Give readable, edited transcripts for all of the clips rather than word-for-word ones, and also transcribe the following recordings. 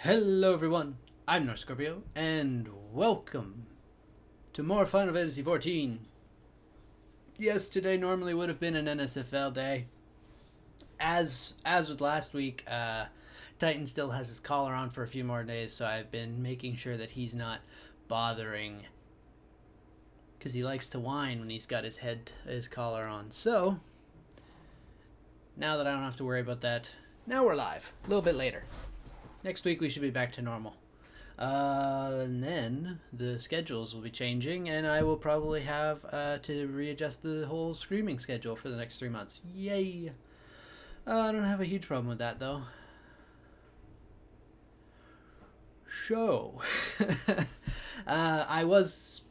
Hello everyone, I'm North Scorpio, and welcome to more Final Fantasy XIV. Yes, today normally would have been an NSFL day. As with last week, Titan still has his collar on for a few more days, so I've been making sure that he's not bothering, because he likes to whine when he's got his collar on. So, now that I don't have to worry about that, now we're live, a little bit later. Next week we should be back to normal. And then the schedules will be changing, and I will probably have to readjust the whole screaming schedule for the next 3 months. Yay! I don't have a huge problem with that, though. So, I was,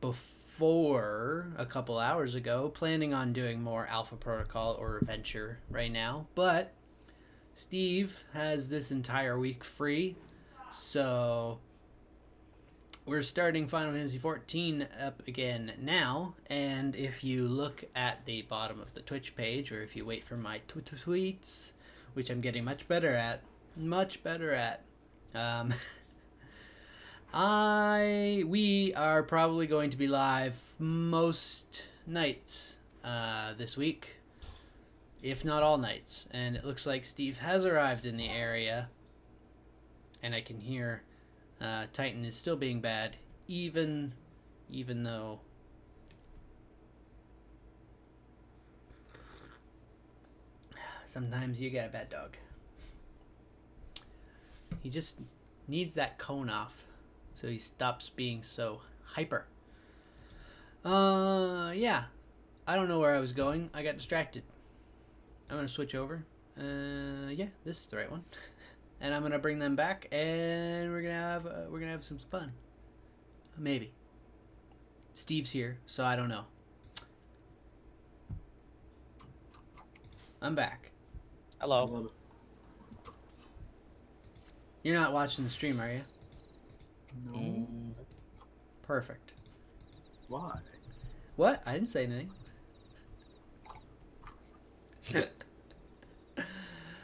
before, a couple hours ago, planning on doing more Alpha Protocol or Adventure right now, but Steve has this entire week free, so we're starting Final Fantasy XIV up again now. And if you look at the bottom of the Twitch page, or if you wait for my tweets, which I'm getting much better at, we are probably going to be live most nights this week, if not all nights. And it looks like Steve has arrived in the area, and I can hear Titan is still being bad, even though sometimes you get a bad dog. He just needs that cone off so he stops being so hyper. Yeah, I don't know where I was going. I got distracted. I'm gonna switch over. Yeah, this is the right one. And I'm gonna bring them back, and we're gonna have some fun. Maybe. Steve's here, so I don't know. I'm back. Hello. You're not watching the stream, are you? No. Perfect. Why? What? I didn't say anything.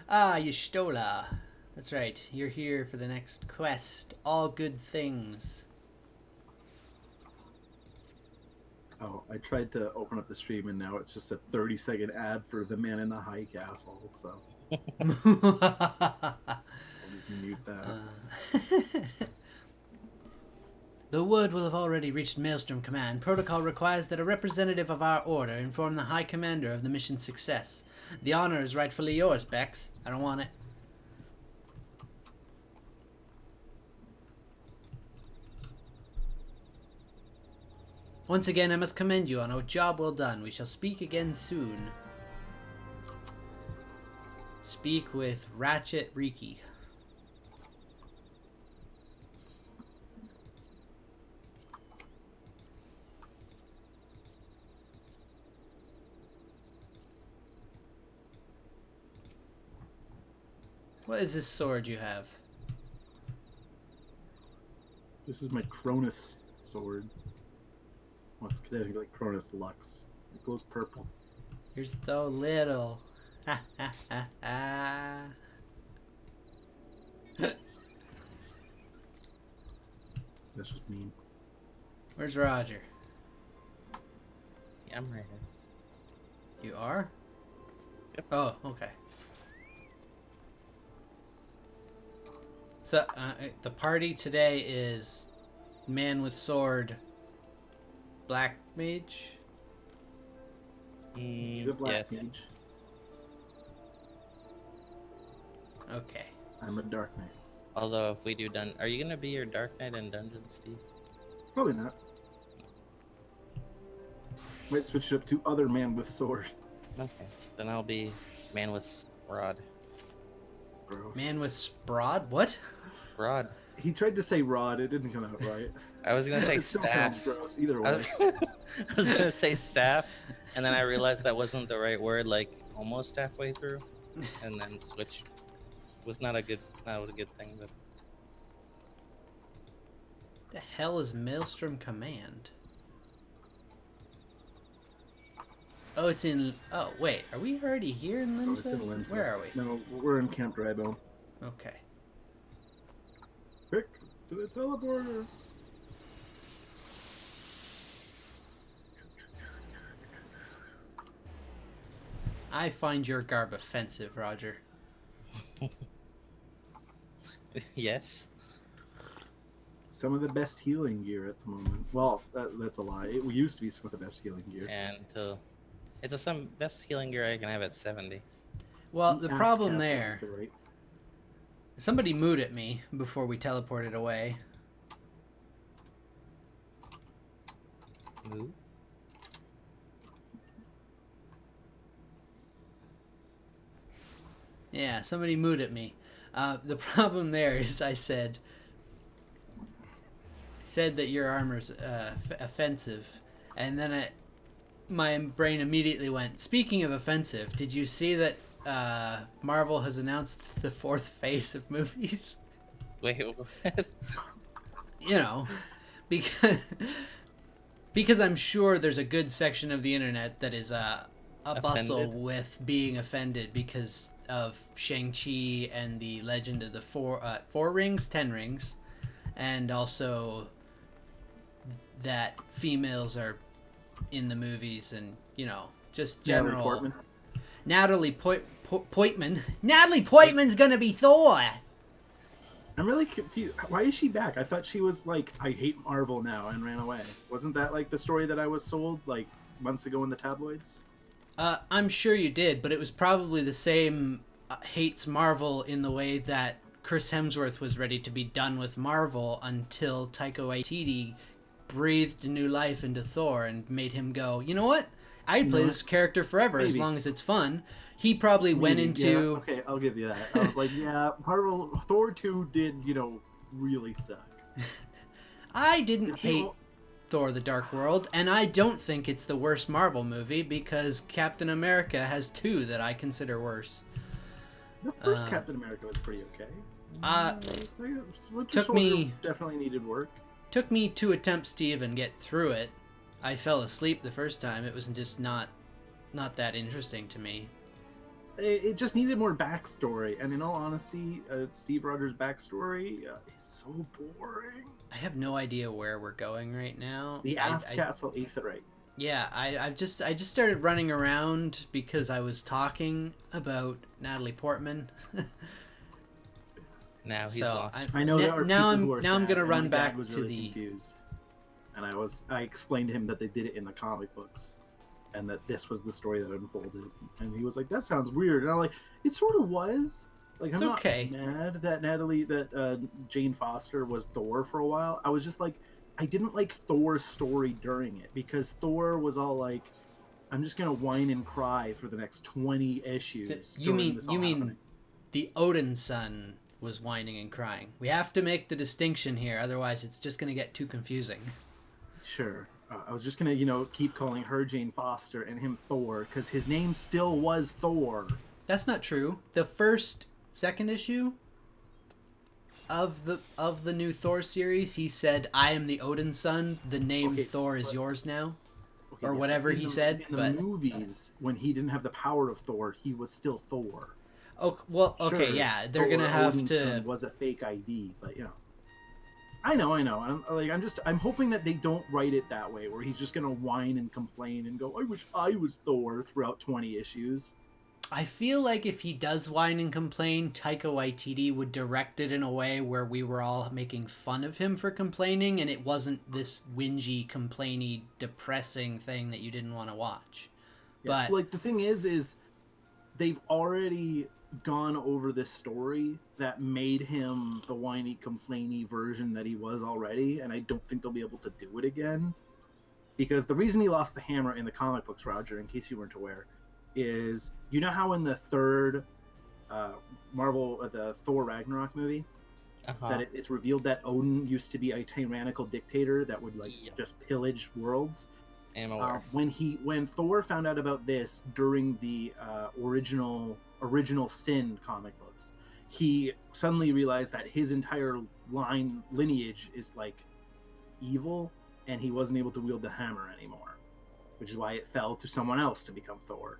Yustola. That's right. You're here for the next quest. All good things. Oh, I tried to open up the stream and now it's just a 30-second ad for the man in the high castle, so you can mute that. The word will have already reached Maelstrom Command. Protocol requires that a representative of our order inform the High Commander of the mission's success. The honor is rightfully yours, Bex. I don't want it. Once again, I must commend you on a job well done. We shall speak again soon. Speak with Ratchet Riki. What is this sword you have? This is my Cronus sword. Well, it's technically like Cronus Lux. It glows purple. You're so little. Ha ha ha ha. That's just mean. Where's Roger? Yeah, I'm right here. You are? Yep. Oh, okay. So, the party today is man with sword, black mage? He's a black Yes. mage. Okay. I'm a dark knight. Although if we do are you gonna be your Dark Knight in Dungeons, Steve? Probably not. Might switch it up to other man with sword. Okay. Then I'll be man with rod. Gross. Man with sprod? What? Rod. He tried to say rod. It didn't come out right. I was gonna say It still sounds staff. gross. Either I way. was gonna say staff, and then I realized that wasn't the right word, like almost halfway through, and then switched. Was not a good thing, but The hell is Maelstrom Command? Oh, it's in... Oh, wait. Are we already here in Oh, Limsa? it's in Limsa. Where are we? No, we're in Camp Drybone. Okay. Quick, to the teleporter. I find your garb offensive, Roger. Yes. Some of the best healing gear at the moment. Well, that's a lie. It used to be some of the best healing gear. And it's the some best healing gear I can have at 70. Well, the Half problem castle, there, right? somebody mooed at me before we teleported away. Moo? Yeah, somebody mooed at me. The problem there is I said that your armor's offensive, and then my brain immediately went, speaking of offensive, did you see that Marvel has announced the fourth phase of movies? Wait, what? You know, because I'm sure there's a good section of the internet that is a bustle Offended? with being offended because of Shang-Chi and the Legend of the Four Rings, 10 Rings, and also that females are in the movies, and just general. Natalie Portman. Natalie Portman's gonna be Thor. I'm really confused. Why is she back? I thought she was like, I hate Marvel now, and ran away. Wasn't that like the story that I was sold like months ago in the tabloids? I'm sure you did, but it was probably the same hates Marvel in the way that Chris Hemsworth was ready to be done with Marvel until Taika Waititi breathed new life into Thor and made him go, you know what? I'd play this character forever as long as it's fun. He probably went into... Yeah, okay, I'll give you that. I was like, yeah, Marvel Thor 2 did, really suck. I didn't hate Thor the Dark World, and I don't think it's the worst Marvel movie because Captain America has 2 that I consider worse. The first Captain America was pretty okay. Took me definitely needed work. Took me 2 attempts to even get through it. I fell asleep the first time. It was just not that interesting to me. It just needed more backstory, and in all honesty, Steve Rogers' backstory is so boring. I have no idea where we're going right now. The Aft Castle Aetheryte. Yeah, I just started running around because I was talking about Natalie Portman. Now he's lost. I know there are people who are now I'm gonna run back was to really confused, and I explained to him that they did it in the comic books, and that this was the story that unfolded, and he was like, "That sounds weird," and I'm like, "It sort of was." Like, I'm not mad that Jane Foster was Thor for a while. I was just like, I didn't like Thor's story during it because Thor was all like, "I'm just gonna whine and cry for the next 20 issues." So you mean the Odin son was whining and crying? We have to make the distinction here, otherwise it's just gonna get too confusing. Sure. I was just gonna, keep calling her Jane Foster and him Thor because his name still was Thor. That's not true. The second issue of the new Thor series, he said, "I am the Odin son. The name Thor is yours now," or whatever he said. In the movies, when he didn't have the power of Thor, he was still Thor. Oh well, okay, sure, yeah, they're gonna have Odin's to. son was a fake ID, but I know. I'm hoping that they don't write it that way, where he's just gonna whine and complain and go, "I wish I was Thor" throughout 20 issues. I feel like if he does whine and complain, Taika Waititi would direct it in a way where we were all making fun of him for complaining, and it wasn't this whingy, complainy, depressing thing that you didn't want to watch. Yeah, but the thing is they've already gone over this story that made him the whiny, complainy version that he was already, and I don't think they'll be able to do it again. Because the reason he lost the hammer in the comic books, Roger, in case you weren't aware, is how in the third the Thor Ragnarok movie, that it's revealed that Odin used to be a tyrannical dictator that would just pillage worlds. When Thor found out about this during the original Sin comic books, he suddenly realized that his entire lineage is like evil, and he wasn't able to wield the hammer anymore, which is why it fell to someone else to become Thor.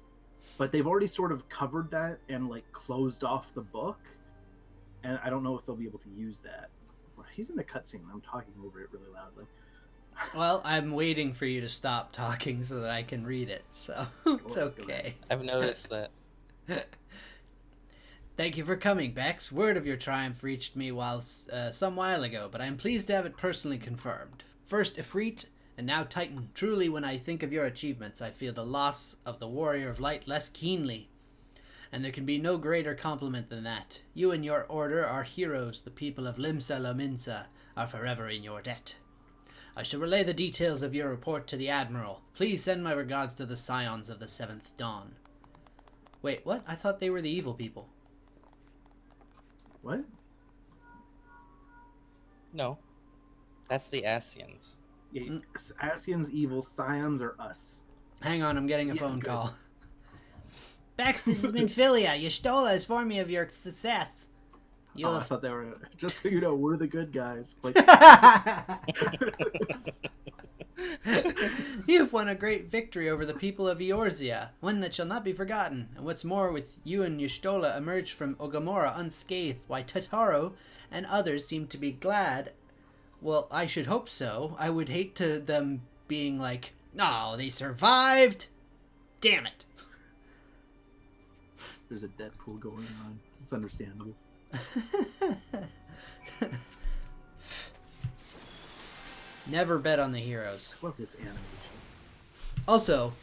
But they've already sort of covered that and closed off the book, and I don't know if they'll be able to use that. He's in the cutscene. I'm talking over it really loudly. Well, I'm waiting for you to stop talking so that I can read it, so it's okay. I've noticed that. Thank you for coming, Bex. Word of your triumph reached me some while ago, but I am pleased to have it personally confirmed. First Ifrit, and now Titan. Truly, when I think of your achievements, I feel the loss of the Warrior of Light less keenly. And there can be no greater compliment than that. You and your order are heroes. The people of Limsa Lominsa are forever in your debt. I shall relay the details of your report to the Admiral. Please send my regards to the Scions of the Seventh Dawn. Wait, what? I thought they were the evil people. What? No. That's the Asians. Yeah, Asians evil, Scions are us. Hang on, I'm getting a phone call. Bex, this has been Philia. Y'shtola has informed me of your success. I thought they were... Just so you know, we're the good guys. Like... You've won a great victory over the people of Eorzea, one that shall not be forgotten. And what's more, with you and Y'shtola emerged from Ogamora unscathed, why Totaro and others seem to be glad. Well, I should hope so. I would hate to them being like, oh, they survived? Damn it. There's a Deadpool going on. It's understandable. Never bet on the heroes. I love this animation. Also,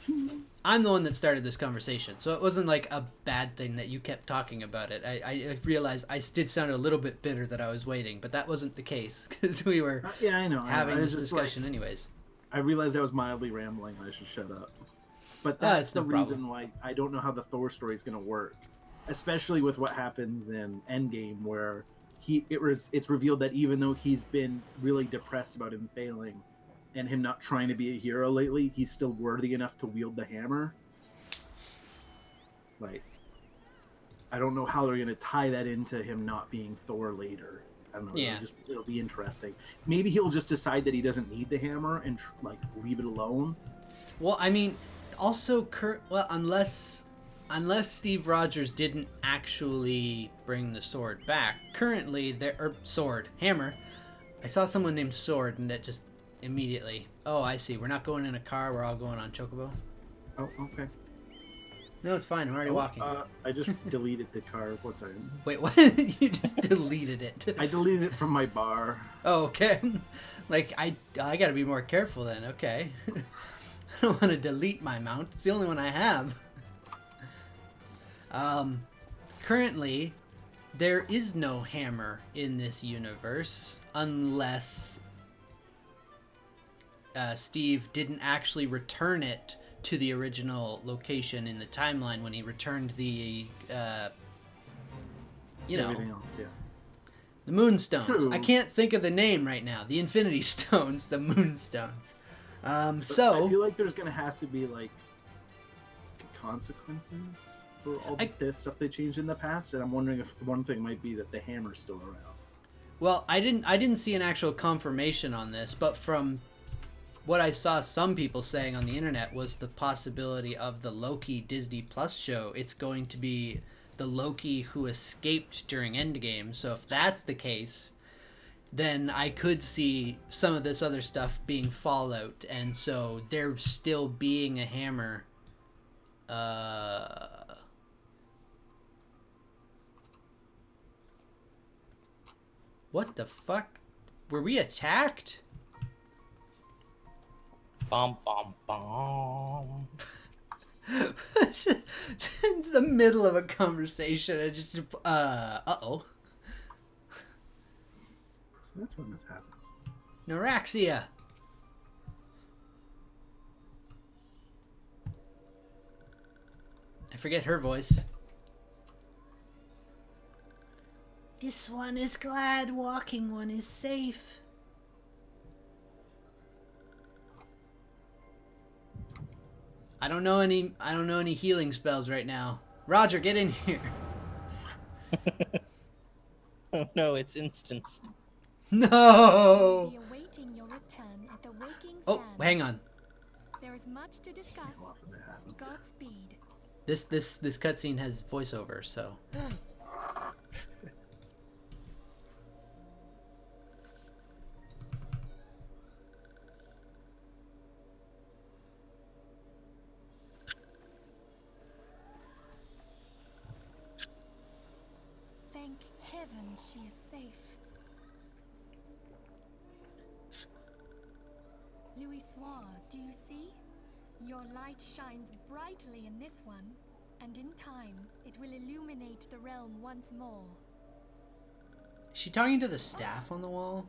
I'm the one that started this conversation, so it wasn't like a bad thing that you kept talking about it. I realized I did sound a little bit bitter that I was waiting, but that wasn't the case, because we were having this discussion anyways. I realized I was mildly rambling and I should shut up. But that's the reason why I don't know how the Thor story is going to work. Especially with what happens in Endgame, where it's revealed that even though he's been really depressed about him failing and him not trying to be a hero lately, he's still worthy enough to wield the hammer. Like, I don't know how they're going to tie that into him not being Thor later. I don't know. Yeah. It'll be interesting. Maybe he'll just decide that he doesn't need the hammer and leave it alone. Well, I mean, also, unless Steve Rogers didn't actually bring the sword back, currently hammer. I saw someone named Sword, and that just immediately. Oh, I see. We're not going in a car. We're all going on Chocobo. Oh, okay. No, it's fine. I'm already walking. I just deleted the car. What's that? Wait, what? You just deleted it? I deleted it from my bar. Oh, okay. Like, I gotta be more careful then. Okay. I don't want to delete my mount. It's the only one I have. Currently, there is no hammer in this universe unless Steve didn't actually return it to the original location in the timeline when he returned the, everything else, yeah. The Moonstones. True. I can't think of the name right now. The Infinity Stones, the Moonstones. I feel like there's gonna have to be consequences for all the stuff they changed in the past, and I'm wondering if one thing might be that the hammer's still around. Well, I didn't see an actual confirmation on this, but from what I saw some people saying on the internet was the possibility of the Loki Disney Plus show. It's going to be the Loki who escaped during Endgame. So if that's the case, then I could see some of this other stuff being Fallout, and so there still being a hammer. What the fuck? Were we attacked? Bum, bum, bum. It's the middle of a conversation. I just, uh-oh. So that's when this happens. Neuraxia. I forget her voice. This one is glad, walking one is safe. I don't know any healing spells right now. Roger, get in here. Oh no, it's instanced. No. Be awaiting your return at the waking Oh, sands. hang on. There is much to discuss. Godspeed. This cutscene has voiceover, so. heaven she is safe. Louis Soir, do you see? Your light shines brightly in this one, and in time, it will illuminate the realm once more. Is she talking to the staff on the wall?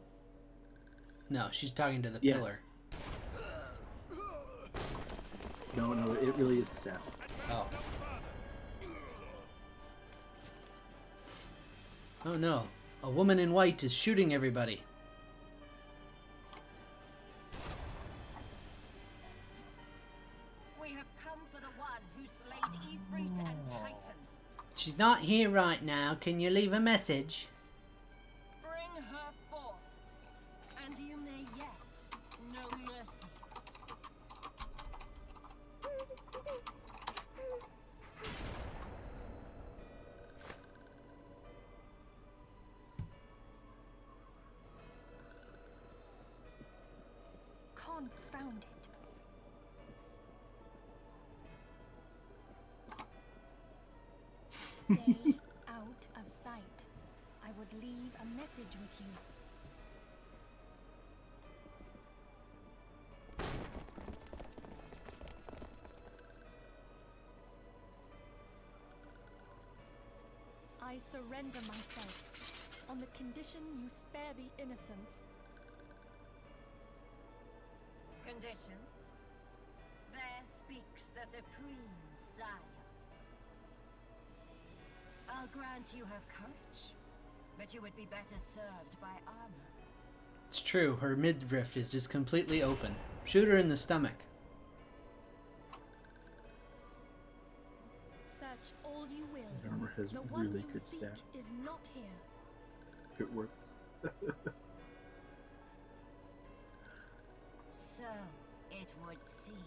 No, she's talking to the pillar. No, it really is the staff. Oh. Oh no, a woman in white is shooting everybody. We have come for the one who slayed Ifrit and Titan. She's not here right now. Can you leave a message? Bring her forth, and you may yet know mercy. Confound it. Stay out of sight. I would leave a message with you. I surrender myself on the condition you spare the innocents. Conditions? There speaks the Supreme Sire. I'll grant you have courage, but you would be better served by armor. It's true, her midriff is just completely open. Shoot her in the stomach. Search all you will. The armor has The one really you good seek stats. is not here. It works. So, it would seem.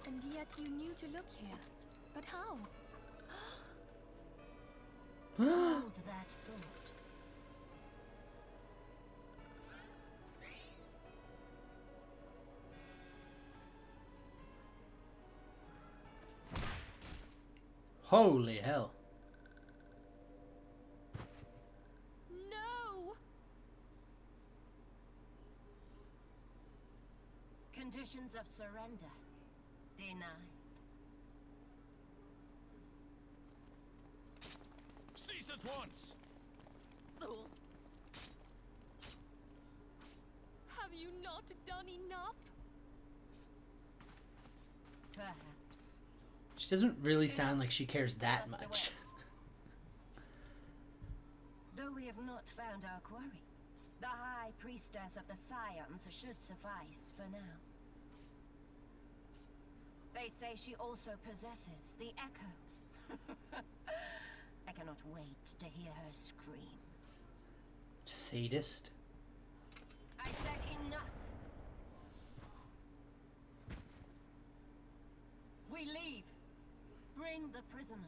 And yet you knew to look here. But how? Hold that thought. Holy hell. No! Conditions of surrender denied. Cease at once! Have you not done enough? Perhaps. She doesn't really sound like she cares that much. Though we have not found our quarry, the High Priestess of the Scions should suffice for now. They say she also possesses the Echo. I cannot wait to hear her scream. Sadist. I said enough. We leave. Bring the prisoners.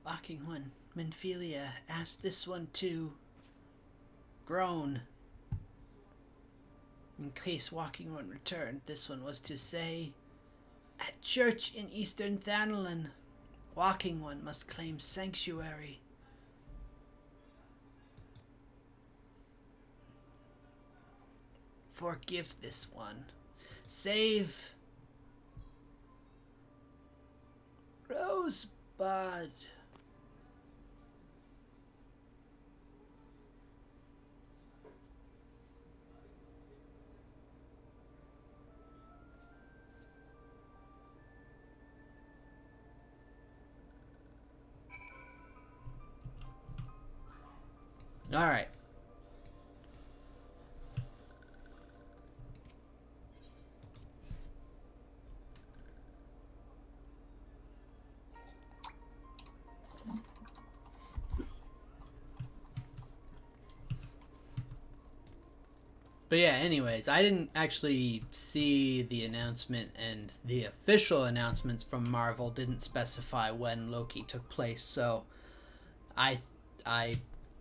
Walking one. Philia asked this one to groan. In case Walking One returned, this one was to say, at church in Eastern Thanalan, Walking One must claim sanctuary. Forgive this one. Save Rosebud. All right. But yeah, anyways, I didn't actually see the announcement, and the official announcements from Marvel didn't specify when Loki took place, so I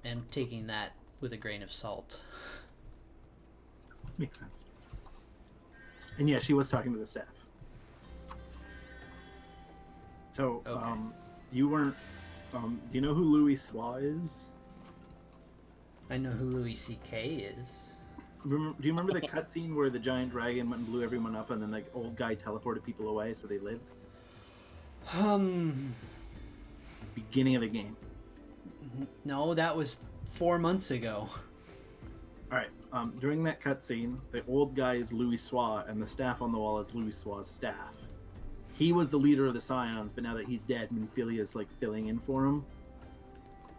am taking that with a grain of salt. Makes sense. And yeah, she was talking to the staff. So, Okay. you weren't... do you know who Louis Swa is? I know who Louis C.K. is. Do you remember the cutscene where the giant dragon went and blew everyone up, and then the old guy teleported people away so they lived? Beginning of the game. No, that was 4 months ago. Alright, during that cutscene, the old guy is Louis Swa, and the staff on the wall is Louis Swa's staff. He was the leader of the Scions, but now that he's dead, Philia's like filling in for him.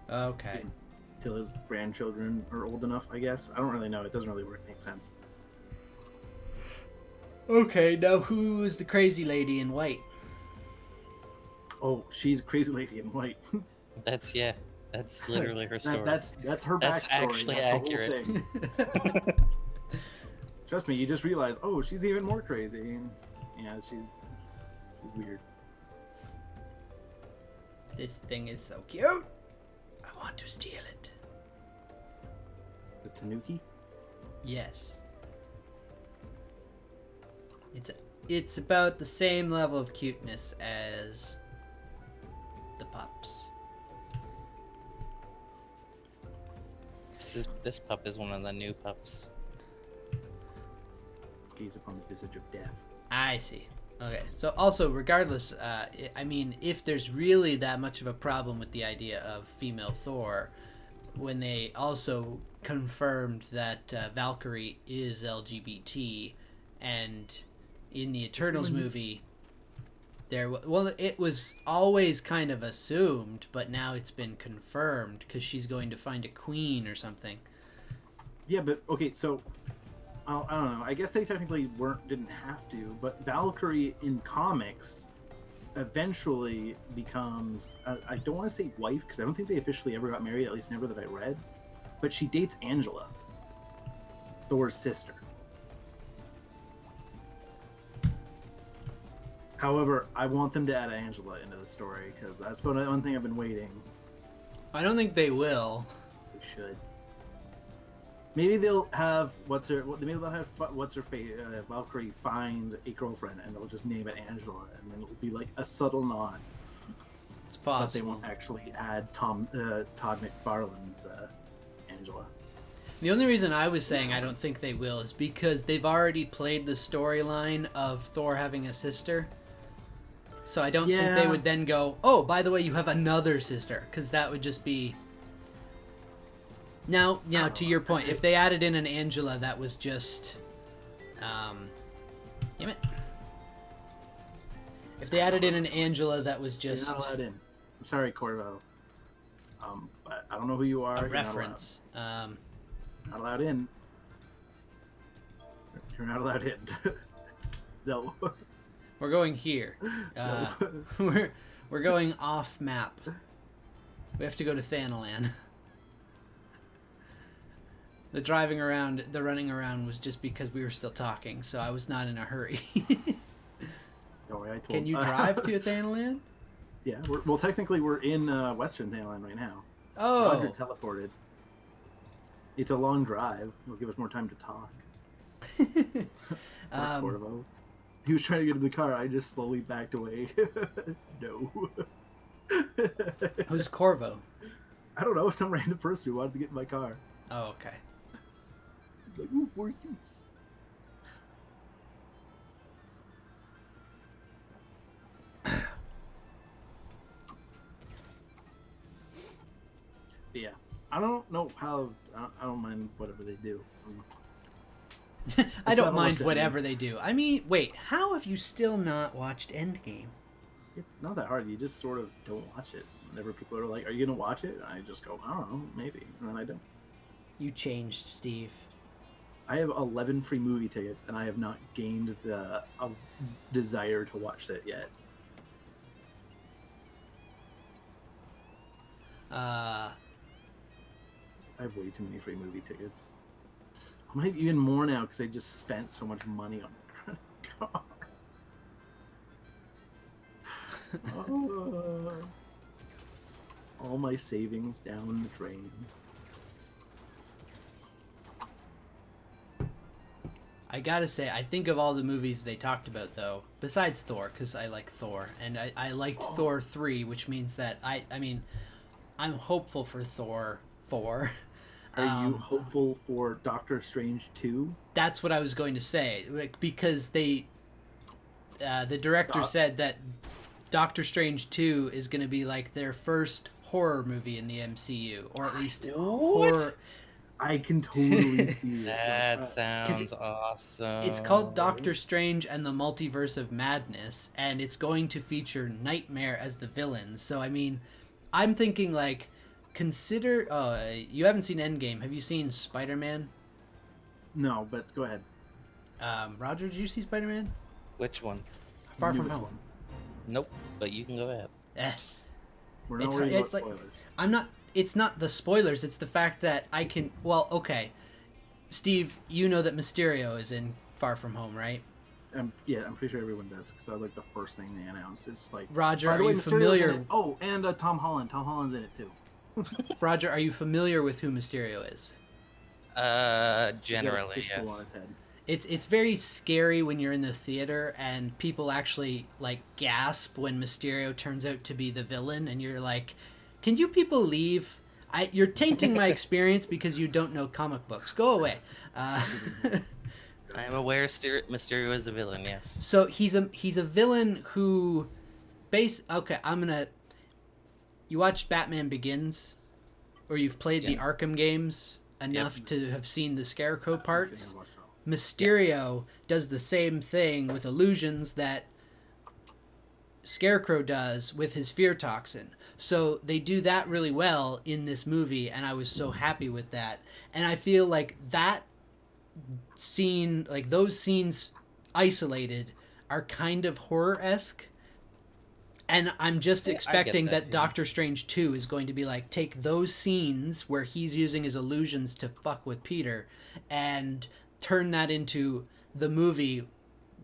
Okay. Till his grandchildren are old enough, I guess. I don't really know. It doesn't really make sense. Okay, now who is the crazy lady in white? Oh, she's a crazy lady in white. That's literally her story. That's her backstory. That's actually accurate. Trust me, you just realize, oh, she's even more crazy. Yeah, she's weird. This thing is so cute. I want to steal it. The Tanuki? Yes. It's about the same level of cuteness as the pups. This pup is one of the new pups. Gaze upon the visage of death. I see. Okay, so also, regardless, I mean, if there's really that much of a problem with the idea of female Thor, when they also confirmed that Valkyrie is LGBT, and in the Eternals movie, it was always kind of assumed, but now it's been confirmed because she's going to find a queen or something. Yeah, but okay, so I don't know. I guess they technically didn't have to, but Valkyrie in comics eventually becomes, I don't want to say wife, because I don't think they officially ever got married, at least never that I read, but she dates Angela, Thor's sister. However, I want them to add Angela into the story, because that's one thing I've been waiting. I don't think they will. They should. Maybe they'll have Valkyrie find a girlfriend, and they'll just name it Angela, and then it'll be like a subtle nod. It's possible. But they won't actually add Todd McFarlane's Angela. The only reason I was saying I don't think they will is because they've already played the storyline of Thor having a sister. So I don't think they would then go, oh, by the way, you have another sister, because that would just be... Now, to your point, if they added in an Angela that was just... damn it. If they added in an Angela that was just... You're not allowed in. I'm sorry, Corvo. But I don't know who you are. A reference. Not allowed in. You're not allowed in. No. We're going here. We're going off map. We have to go to Thanalan. The running around was just because we were still talking, so I was not in a hurry. Can you drive to Thanalan? Yeah, technically we're in Western Thanalan right now. Oh. Roger teleported. It's a long drive. It'll give us more time to talk. Corvo. He was trying to get in the car. I just slowly backed away. No. Who's Corvo? I don't know. Some random person who wanted to get in my car. Oh, okay. He's like, ooh, 4 seats. Yeah. I don't know how... I don't mind whatever they do. I don't mind whatever they do. I mean, wait, how have you still not watched Endgame? It's not that hard. You just sort of don't watch it. Whenever people are like, are you going to watch it? I just go, I don't know, maybe. And then I don't. You changed, Steve. I have 11 free movie tickets, and I have not gained the desire to watch that yet. I have way too many free movie tickets. I'm gonna have even more now because I just spent so much money on my credit card. All my savings down the drain. I gotta say, I think of all the movies they talked about, though, besides Thor, because I like Thor, and I liked Thor 3, which means that, I mean, I'm hopeful for Thor 4. Are you hopeful for Doctor Strange 2? That's what I was going to say, like, because the director said that Doctor Strange 2 is going to be like their first horror movie in the MCU, or at least horror. I can totally see it. That sounds awesome. It's called Doctor Strange and the Multiverse of Madness, and it's going to feature Nightmare as the villain. So, I mean, I'm thinking, like, consider... you haven't seen Endgame. Have you seen Spider-Man? No, but go ahead. Roger, did you see Spider-Man? Which one? Far From Home. Nope, but you can go ahead. We're not worried about spoilers. I'm not... It's not the spoilers, it's the fact that I can... Well, okay. Steve, you know that Mysterio is in Far From Home, right? Yeah, I'm pretty sure everyone does, because that was like the first thing they announced. It's like... Roger, are you familiar... Oh, and Tom Holland. Tom Holland's in it, too. Roger, are you familiar with who Mysterio is? Generally, yes. It's very scary when you're in the theater and people actually, like, gasp when Mysterio turns out to be the villain, and you're like... Can you people leave? You're tainting my experience because you don't know comic books. Go away. I am aware Mysterio is a villain, yes. So he's a villain who... Okay, You watched Batman Begins? Or you've played the Arkham games enough to have seen the Scarecrow parts? Mysterio does the same thing with illusions that Scarecrow does with his fear toxin. So they do that really well in this movie, and I was so happy with that. And I feel like that scene, like those scenes isolated, are kind of horror-esque. And I'm just expecting that Doctor Strange 2 is going to be like, take those scenes where he's using his illusions to fuck with Peter and turn that into the movie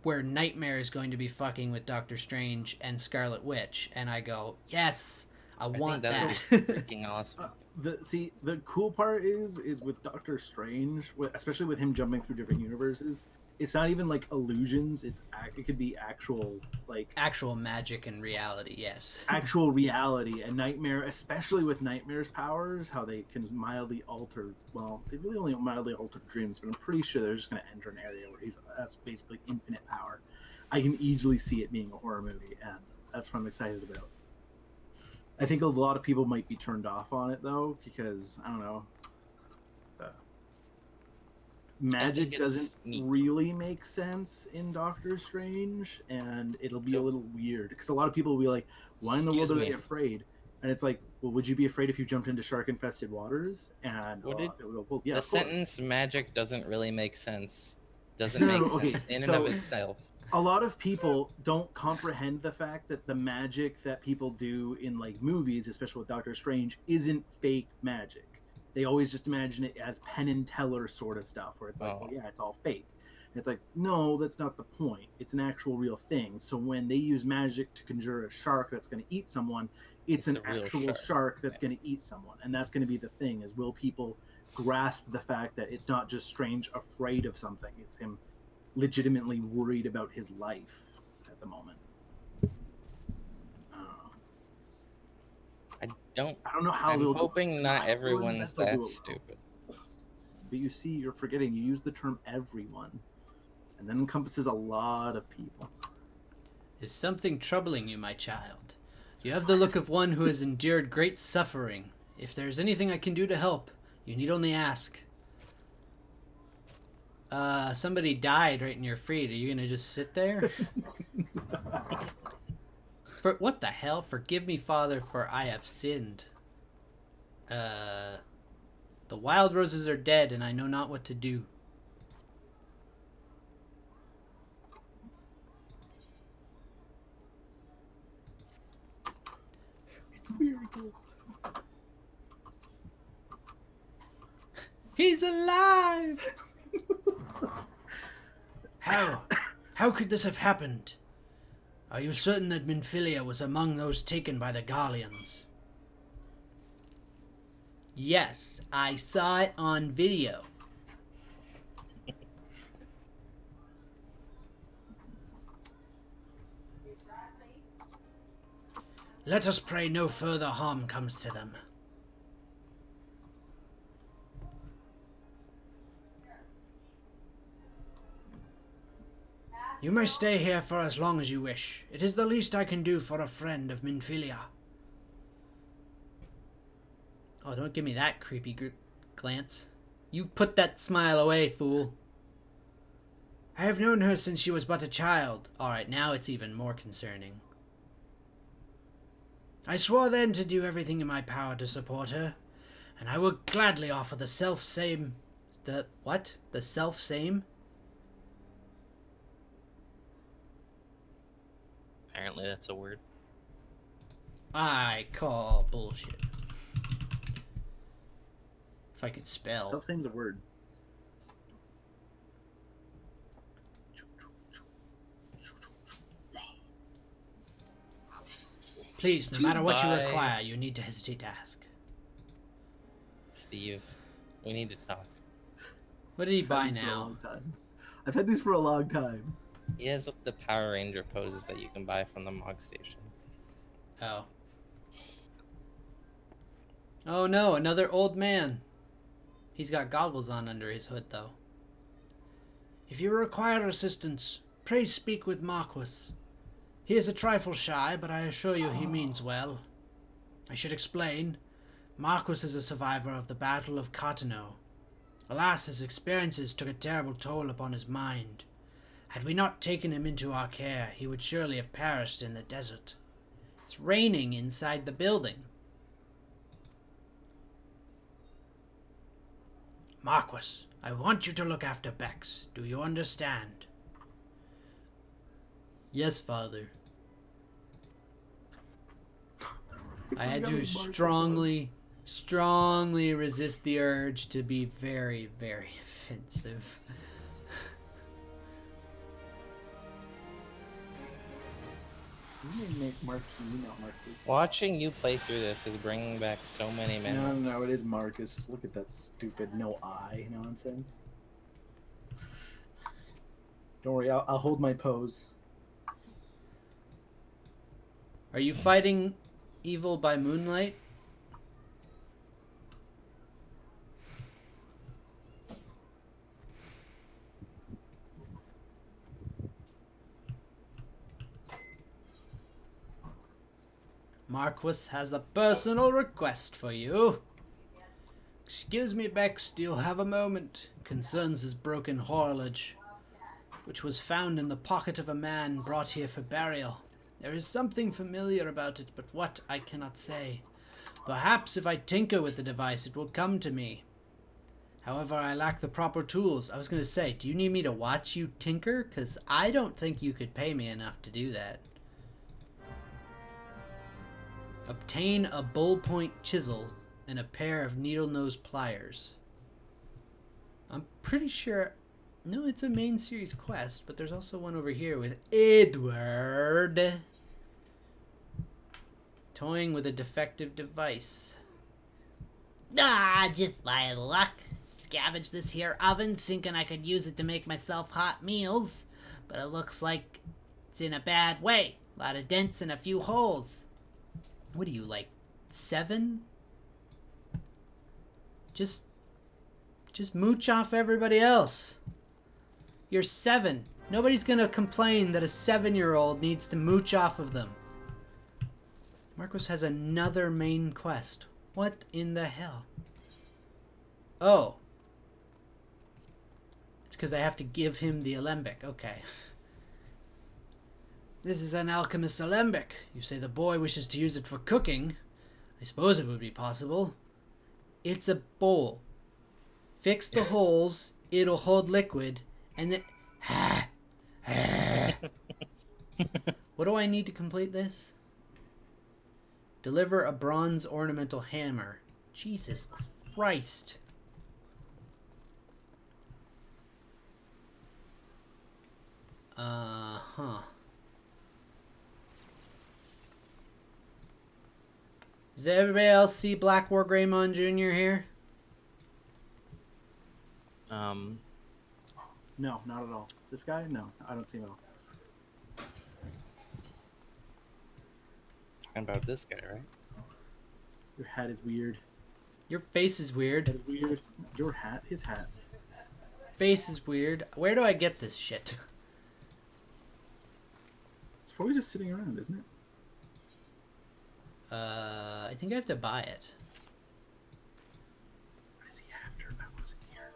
where Nightmare is going to be fucking with Doctor Strange and Scarlet Witch. And I go, yes, I want that. Freaking awesome. The cool part is with Doctor Strange, especially with him jumping through different universes, it's not even like illusions. It could be actual magic and reality. Yes, actual reality. And Nightmare, especially with Nightmare's powers, how they can mildly alter. Well, they really only mildly alter dreams, but I'm pretty sure they're just going to enter an area where that's basically infinite power. I can easily see it being a horror movie, and that's what I'm excited about. I think a lot of people might be turned off on it though, because I don't know. Magic doesn't really make sense in Doctor Strange, and it'll be a little weird because a lot of people will be like, "Why in the world are they afraid?" And it's like, "Well, would you be afraid if you jumped into shark-infested waters?" And the sentence "magic doesn't really make sense" doesn't make sense in and of itself. A lot of people don't comprehend the fact that the magic that people do in like movies, especially with Doctor Strange, isn't fake magic. They always just imagine it as Penn and Teller sort of stuff, where it's like, well, yeah, it's all fake. And it's like, no, that's not the point. It's an actual real thing. So when they use magic to conjure a shark that's going to eat someone, it's an actual shark that's going to eat someone. And that's going to be the thing, is will people grasp the fact that it's not just Strange afraid of something. It's him legitimately worried about his life at the moment. I don't know how. I'm hoping not everyone's that stupid. But you see, you're forgetting you use the term everyone, and that encompasses a lot of people. Is something troubling you, my child? You have the look of one who has endured great suffering. If there is anything I can do to help, you need only ask. Somebody died right in your feet. Are you gonna just sit there? What the hell? Forgive me, Father, for I have sinned. The wild roses are dead, and I know not what to do. It's a miracle. He's alive! How? How could this have happened? Are you certain that Philia was among those taken by the Garleans? Yes, I saw it on video. Let us pray no further harm comes to them. You may stay here for as long as you wish. It is the least I can do for a friend of Philia. Oh, don't give me that creepy glance. You put that smile away, fool. I have known her since she was but a child. Alright, now it's even more concerning. I swore then to do everything in my power to support her, and I will gladly offer the self-same... The what? The self-same? Apparently that's a word. I call bullshit. If I could spell. Self-same's a word. Please, no matter what you require, you need to hesitate to ask. Steve, we need to talk. What did he buy now? I've had these for a long time. He has the Power Ranger poses that you can buy from the Mog Station. Oh. Oh no, another old man. He's got goggles on under his hood, though. If you require assistance, pray speak with Marquis. He is a trifle shy, but I assure you he means well. I should explain. Marquis is a survivor of the Battle of Cartano. Alas, his experiences took a terrible toll upon his mind. Had we not taken him into our care, he would surely have perished in the desert. It's raining inside the building. Marquis, I want you to look after Bex. Do you understand? Yes, Father. I had to strongly resist the urge to be very, very offensive. You may make Marquis, not Marcus. Watching you play through this is bringing back so many memories. No, it is Marcus. Look at that stupid no I nonsense. Don't worry, I'll hold my pose. Are you fighting evil by moonlight? Marquis has a personal request for you. Excuse me, Bex, do you have a moment? It concerns his broken horloge, which was found in the pocket of a man brought here for burial. There is something familiar about it, but what I cannot say. Perhaps if I tinker with the device, it will come to me. However, I lack the proper tools. I was going to say, do you need me to watch you tinker? Because I don't think you could pay me enough to do that. Obtain a bullpoint chisel and a pair of needle-nose pliers. I'm pretty sure... No, it's a main series quest, but there's also one over here with Edward. Toying with a defective device. Ah, just my luck. Scavenged this here oven thinking I could use it to make myself hot meals. But it looks like it's in a bad way. A lot of dents and a few holes. What are you, like, 7? Just mooch off everybody else. You're 7. Nobody's gonna complain that a 7-year-old needs to mooch off of them. Marcos has another main quest. What in the hell? Oh. It's because I have to give him the alembic. Okay. This is an alchemist's alembic. You say the boy wishes to use it for cooking. I suppose it would be possible. It's a bowl. Fix the holes, it'll hold liquid, and then... What do I need to complete this? Deliver a bronze ornamental hammer. Jesus Christ. Huh. Does everybody else see Black War Greymon Jr. here? No, not at all. This guy? No, I don't see him at all. Talking about this guy, right? Your hat is weird. Your face is weird. That is weird. Your hat? His hat. Face is weird. Where do I get this shit? It's probably just sitting around, isn't it? I think I have to buy it. What is he after? I wasn't here.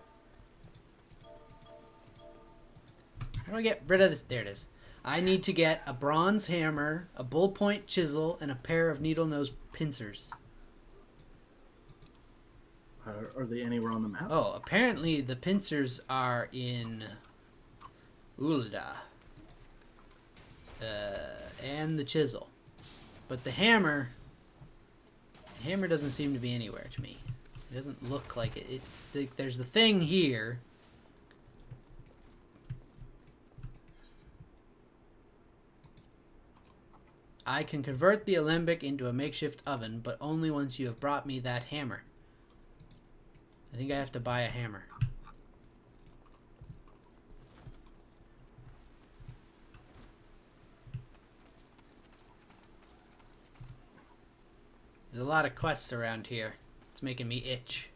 How do I get rid of this? There it is. I need to get a bronze hammer, a bullpoint chisel, and a pair of needle-nose pincers. Are they anywhere on the map? Oh, apparently the pincers are in Olga. And the chisel. But the hammer doesn't seem to be anywhere to me. It doesn't look like it. There's the thing here. I can convert the alembic into a makeshift oven, but only once you have brought me that hammer. I think I have to buy a hammer. There's a lot of quests around here. It's making me itch.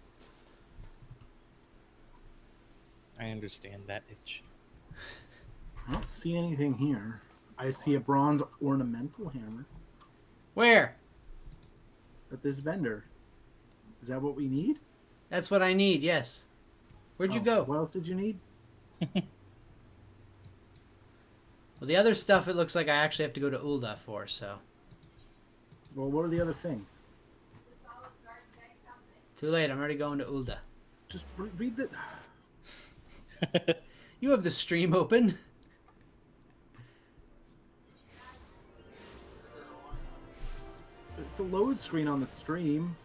I understand that itch. I don't see anything here. I see a bronze ornamental hammer. Where? At this vendor. Is that what we need? That's what I need, yes. Where'd you go? What else did you need? Well, the other stuff it looks like I actually have to go to Ulda for, so. Well, what are the other things? Too late, I'm already going to Ulda. Just read the... You have the stream open. It's a load screen on the stream.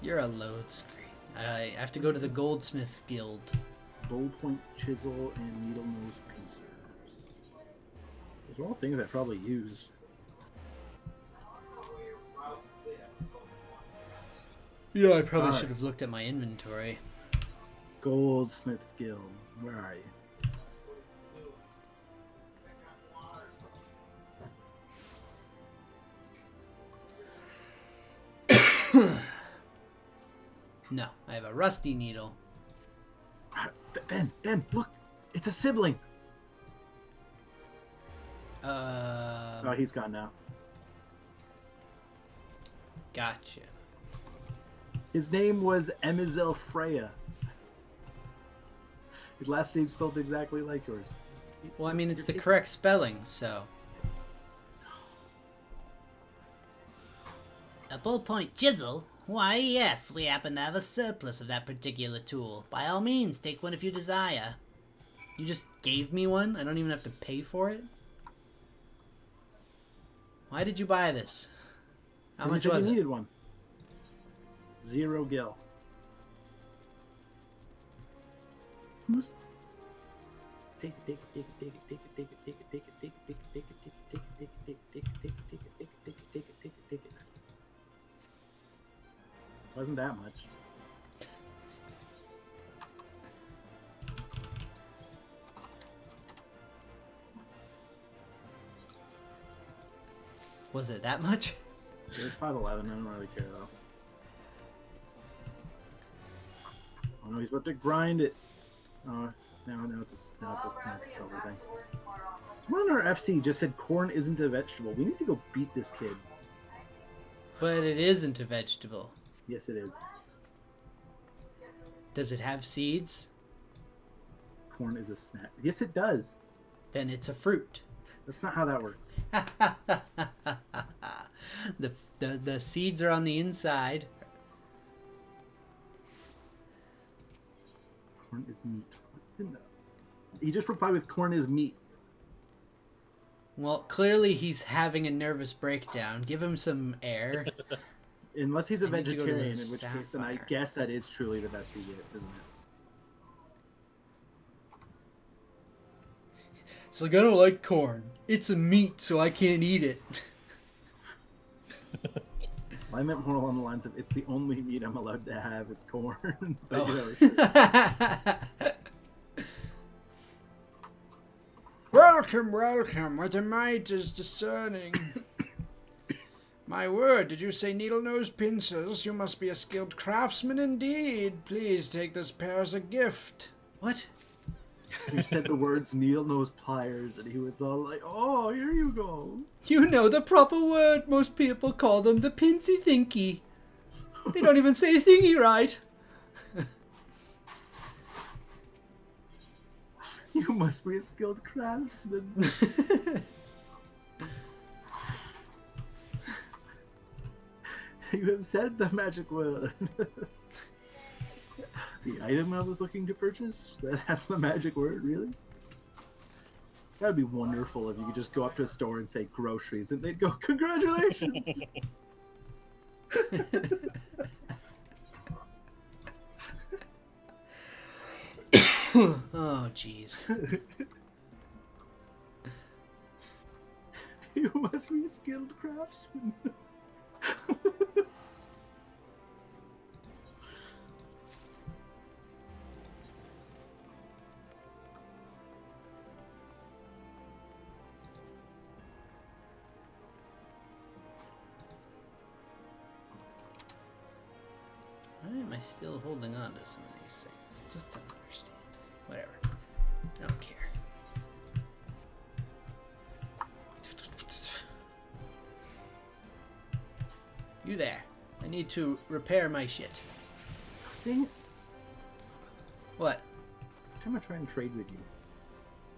You're a load screen. I have to go to the Goldsmith Guild. Ballpoint chisel and needle nose pincers. Those are all things I probably used. Yeah, I probably should have looked at my inventory. Goldsmith's Guild. Where are you? No, I have a rusty needle. Ben, look! It's a sibling! Oh, he's gone now. Gotcha. His name was Emizel Freya. His last name's spelled exactly like yours. Well, I mean, it's the correct spelling, so. A ballpoint chisel? Why, yes, we happen to have a surplus of that particular tool. By all means, take one if you desire. You just gave me one? I don't even have to pay for it? Why did you buy this? How much was it? You needed one. 0 gil. Who's... Take it. Wasn't that much. Was it that much? It was 5.11. I don't really care though. Oh no, he's about to grind it. Oh, now it's a silver thing. Someone on our FC just said corn isn't a vegetable. We need to go beat this kid. But it isn't a vegetable. Yes, it is. Does it have seeds? Corn is a snack. Yes, it does. Then it's a fruit. That's not how that works. The seeds are on the inside. Corn is meat. He just replied with corn is meat. Well, clearly he's having a nervous breakdown. Give him some air. Unless he's a vegetarian, in which Sapphire. case then I guess that is truly the best he gets, isn't it? It's like, I don't like corn. It's a meat, so I can't eat it. I meant more along the lines of, it's the only meat I'm allowed to have is corn. But, Welcome, welcome, where the might is discerning. My word, did you say needle-nosed pincers? You must be a skilled craftsman indeed. Please take this pair as a gift. What? You said the words needle-nosed pliers, and he was all like, oh, here you go. You know the proper word. Most people call them the pinsy thinky. They don't even say thingy right. You must be a skilled craftsman. You have said the magic word. The item I was looking to purchase? That's the magic word, really? That would be wonderful if you could just go up to a store and say groceries, and they'd go, congratulations! Oh, jeez. You must be a skilled craftsman. Why am I still holding on to some of these things? I just don't understand. Whatever. I don't care. You there. I need to repair my shit. Dang it. What? I'm gonna try and trade with you.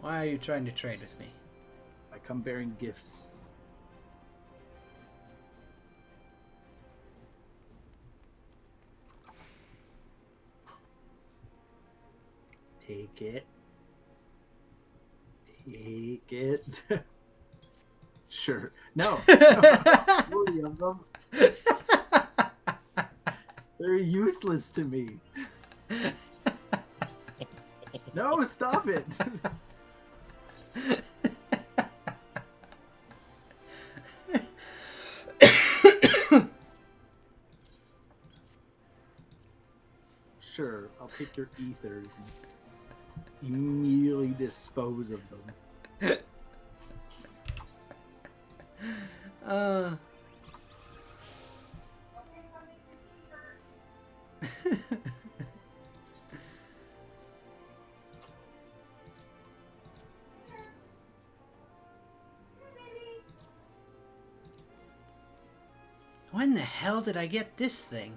Why are you trying to trade with me? I come bearing gifts. Take it. Take it. Sure. No. Three of them. They're useless to me. No, stop it. Sure, I'll take your ethers and immediately dispose of them. When the hell did I get this thing?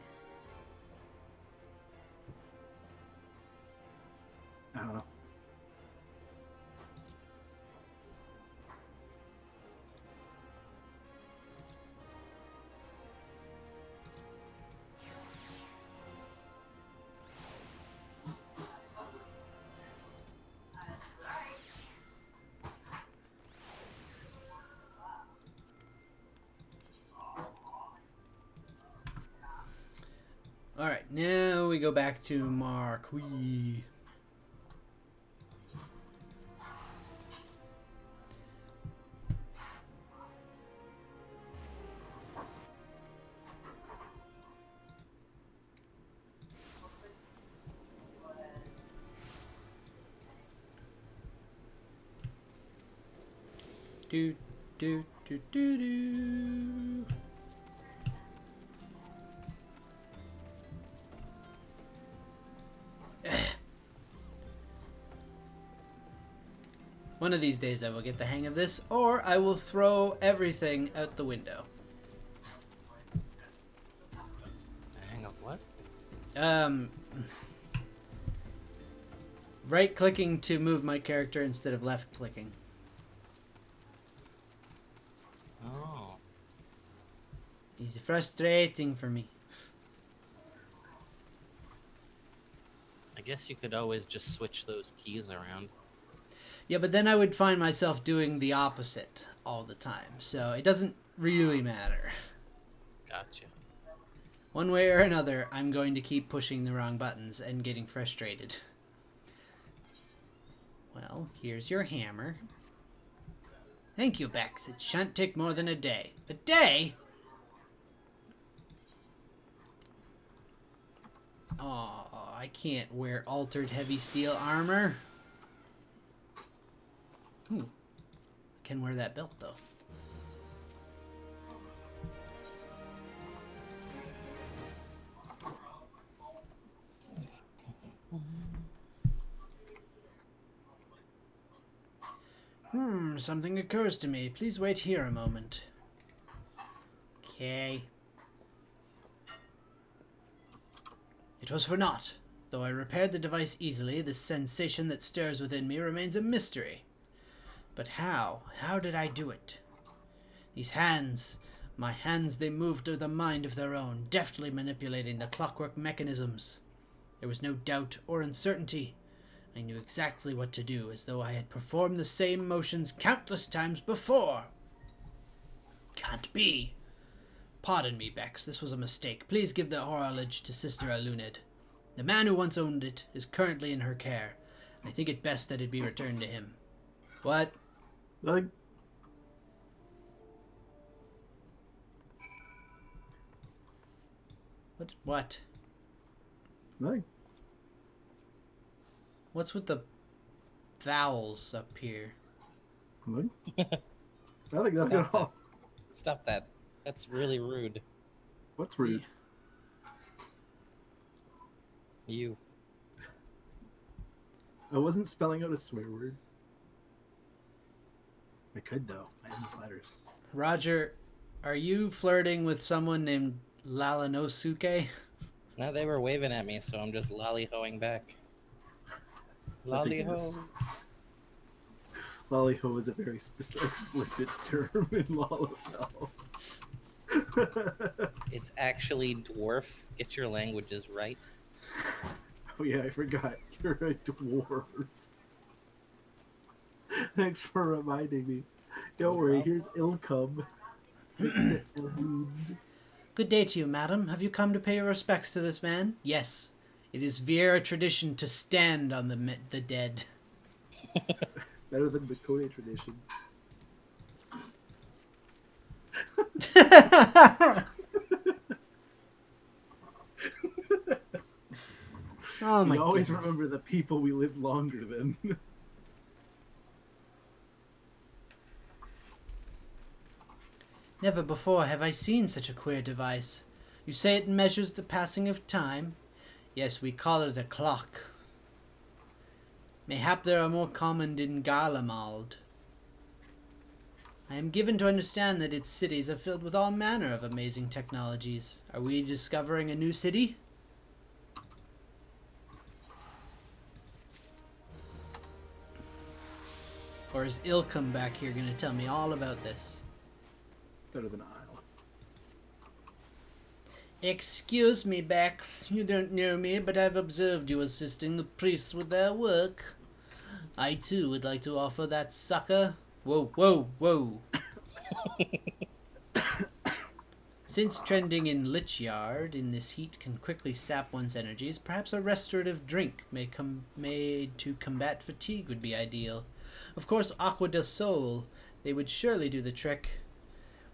I don't know. Alright, now we go back to Marquis. Do do do do do. One of these days I will get the hang of this, or I will throw everything out the window. The hang of what? Right-clicking to move my character instead of left-clicking. Oh. It's frustrating for me. I guess you could always just switch those keys around. Yeah, but then I would find myself doing the opposite all the time, so it doesn't really matter. Gotcha. One way or another, I'm going to keep pushing the wrong buttons and getting frustrated. Well, here's your hammer. Thank you, Bex. It shan't take more than a day. A day? Oh, I can't wear altered heavy steel armor. I can wear that belt, though. Something occurs to me. Please wait here a moment. Okay. It was for naught. Though I repaired the device easily, the sensation that stirs within me remains a mystery. But how? How did I do it? These hands, my hands, they moved with a mind of their own, deftly manipulating the clockwork mechanisms. There was no doubt or uncertainty. I knew exactly what to do, as though I had performed the same motions countless times before. Can't be. Pardon me, Bex, this was a mistake. Please give the horologe to Sister Alunid. The man who once owned it is currently in her care. I think it best that it be returned to him. What? What? What? Nothing. What's with the vowels up here? Nothing. Nothing. Nothing at all. Stop that. That's really rude. What's rude? You. I wasn't spelling out a swear word. I could, though. I have letters. Roger, are you flirting with someone named Lalanosuke? No, they were waving at me, so I'm just lolly-hoing back. Lolly-ho. Lolly-ho is a very explicit term in Lalafell. It's actually dwarf. Get your languages right. Oh yeah, I forgot. You're a dwarf. Thanks for reminding me. Don't worry, here's Ilcum. Good day to you, madam. Have you come to pay your respects to this man? Yes. It is Viera tradition to stand on the dead. Better than the Kone tradition. Oh my god. We always remember the people we lived longer than. Never before have I seen such a queer device. You say it measures the passing of time? Yes, we call it a clock. Mayhap there are more common in Garlemald. I am given to understand that its cities are filled with all manner of amazing technologies. Are we discovering a new city? Or is Ilcum back here going to tell me all about this? Better than Isle. Excuse me, Bex. You don't know me, but I've observed you assisting the priests with their work. I, too, would like to offer that sucker... Whoa, whoa, whoa. Since trending in Lichyard in this heat can quickly sap one's energies, perhaps a restorative drink made to combat fatigue would be ideal. Of course, Aqua del Sol, they would surely do the trick.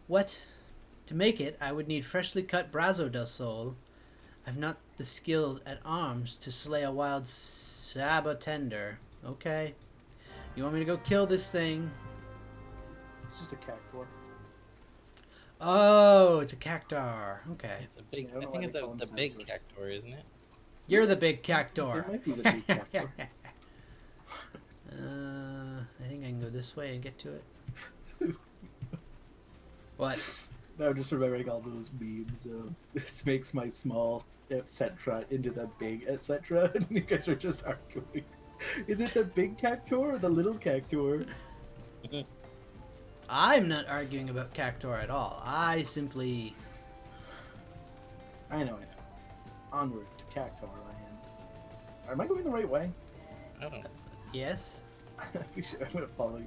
What? To make it, I would need freshly cut Brazo del Sol. I've not the skill at arms to slay a wild Sabotender. Okay. You want me to go kill this thing? It's just a cactuar. Oh, it's a cactar. Okay. It's a big. I think it's the big cactor, isn't it? You're the big cactor. It might be the big cactuar. I think I can go this way and get to it. What? No, I'm just remembering all those memes of this makes my small etc. into the big etc. And you guys are just arguing. Is it the big cactuar or the little cactuar? I'm not arguing about cactor at all. I simply... I know. Onward to cactuar land. Am I going the right way? I don't know. Yes? I'm gonna follow you.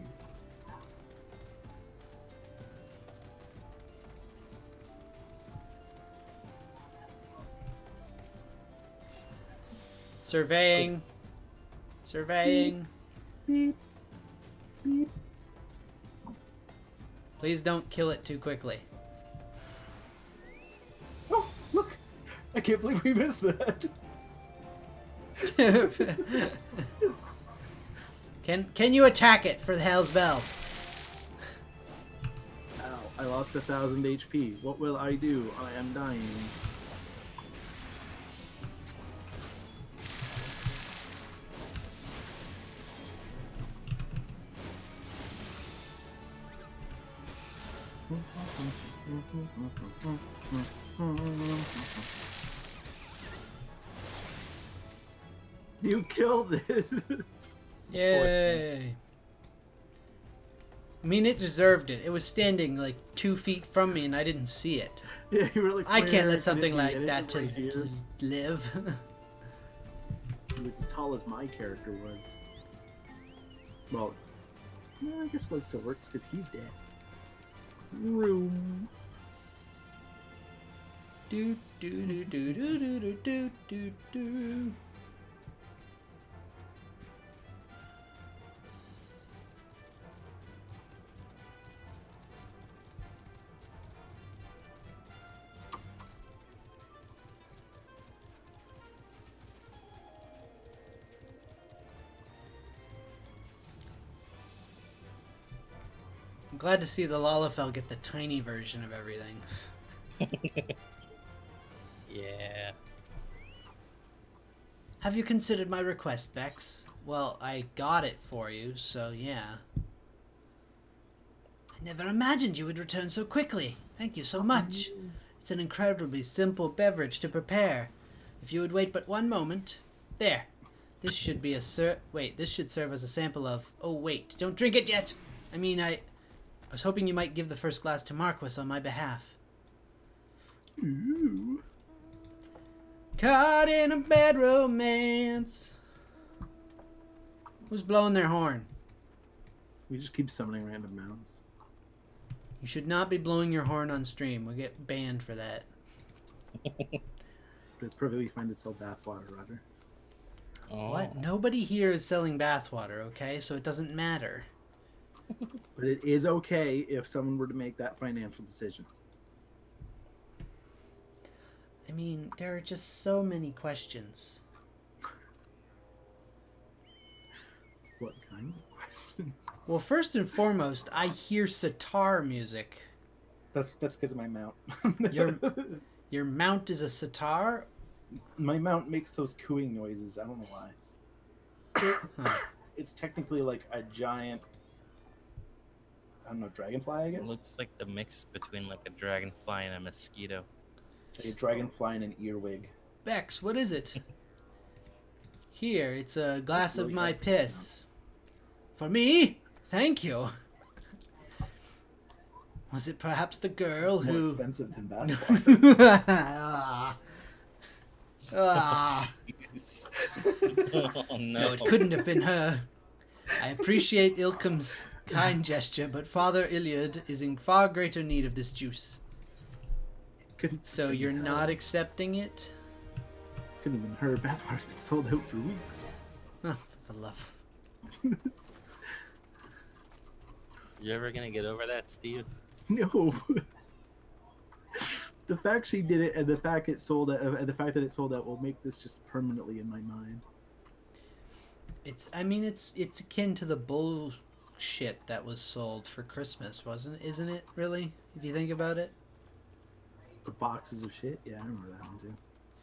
Surveying. Surveying. Beep. Beep. Please don't kill it too quickly. Oh, look! I can't believe we missed that. Can you attack it for the hell's bells? Ow, I lost 1,000 HP. What will I do? I am dying. You killed it! Yay! I mean, it deserved it. It was standing like 2 feet from me, and I didn't see it. Yeah, you were like, I can't let something like that to live. He was as tall as my character was. Well, yeah, I guess what still works because he's dead. Room. Do do do do do do do do do. I'm glad to see the Lalafell get the tiny version of everything. Yeah. Have you considered my request, Bex? Well, I got it for you, so yeah. I never imagined you would return so quickly. Thank you so much. It's an incredibly simple beverage to prepare. If you would wait but one moment. There. This should be a this should serve as a sample of... Oh, wait. Don't drink it yet! I mean, I was hoping you might give the first glass to Marquis on my behalf. Ooh. Caught in a bad romance. Who's blowing their horn? We just keep summoning random mounts. You should not be blowing your horn on stream. We'll get banned for that. But it's perfectly fine to sell bathwater, Roger. Oh. What? Nobody here is selling bathwater, okay? So it doesn't matter. But it is okay if someone were to make that financial decision. I mean, there are just so many questions. What kinds of questions? Well, first and foremost, I hear sitar music. That's because of my mount. Your mount is a sitar? My mount makes those cooing noises. I don't know why. Huh. It's technically like a giant, I don't know, dragonfly, I guess? It looks like the mix between like a dragonfly and a mosquito. Like a dragonfly and an earwig. Bex, what is it? Here, it's a glass of really my helpful, piss. For me? Thank you. Was it perhaps the girl It's more who... expensive than bathwater. Oh no. No, it couldn't have been her. I appreciate Ilkum's kind gesture, but Father Iliad is in far greater need of this juice. So you're not accepting it? Couldn't have been her. Bathwater's been sold out for weeks. Oh, for the love. You ever gonna get over that, Steve? No. The fact she did it and the fact it sold out, the fact that it sold out will make this just permanently in my mind. I mean, it's akin to the bullshit that was sold for Christmas, isn't it, really? If you think about it. The boxes of shit? Yeah, I remember that one too.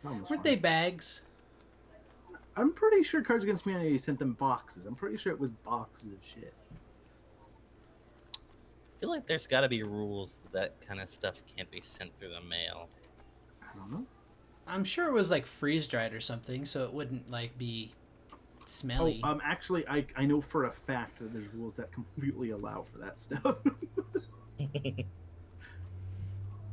That one was Weren't fun. they bags? I'm pretty sure Cards Against Humanity sent them boxes. I'm pretty sure it was boxes of shit. I feel like there's gotta be rules that kind of stuff can't be sent through the mail. I don't know. I'm sure it was like freeze-dried or something, so it wouldn't like be smelly. Oh, actually, I know for a fact that there's rules that completely allow for that stuff.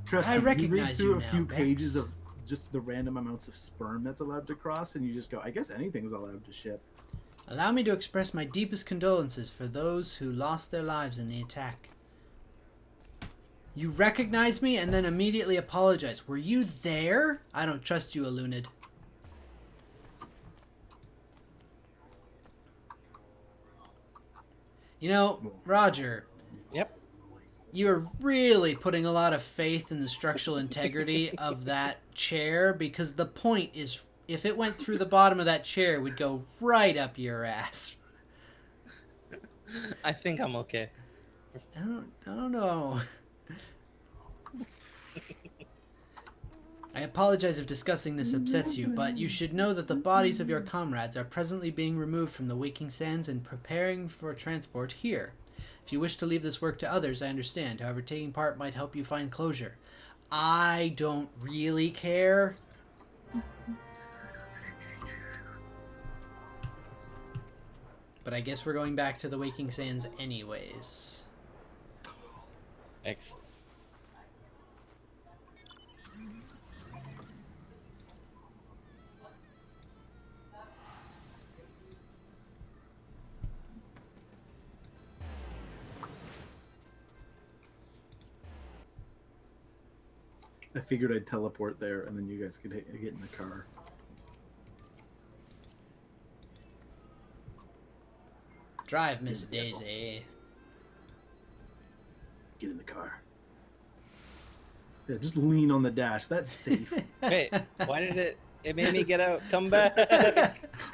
Trust I me, recognize you read through you a few now, pages Bex. of just the random amounts of sperm that's allowed to cross, and you just go, I guess anything's allowed to ship. Allow me to express my deepest condolences for those who lost their lives in the attack. You recognize me and then immediately apologize. Were you there? I don't trust you, Alunid. You know, Roger. Yep. you're really putting a lot of faith in the structural integrity of that chair, because the point is, if it went through the bottom of that chair, it would go right up your ass. I think I'm okay. I don't know. I apologize if discussing this upsets you, but you should know that the bodies of your comrades are presently being removed from the Waking Sands and preparing for transport here. If you wish to leave this work to others, I understand. However, taking part might help you find closure. I don't really care. But I guess we're going back to the Waking Sands anyways. Excellent. I figured I'd teleport there, and then you guys could get in the car. Drive, Miss Daisy. Get in the car. Yeah, just lean on the dash. That's safe. Wait, why did it made me get out? Come back.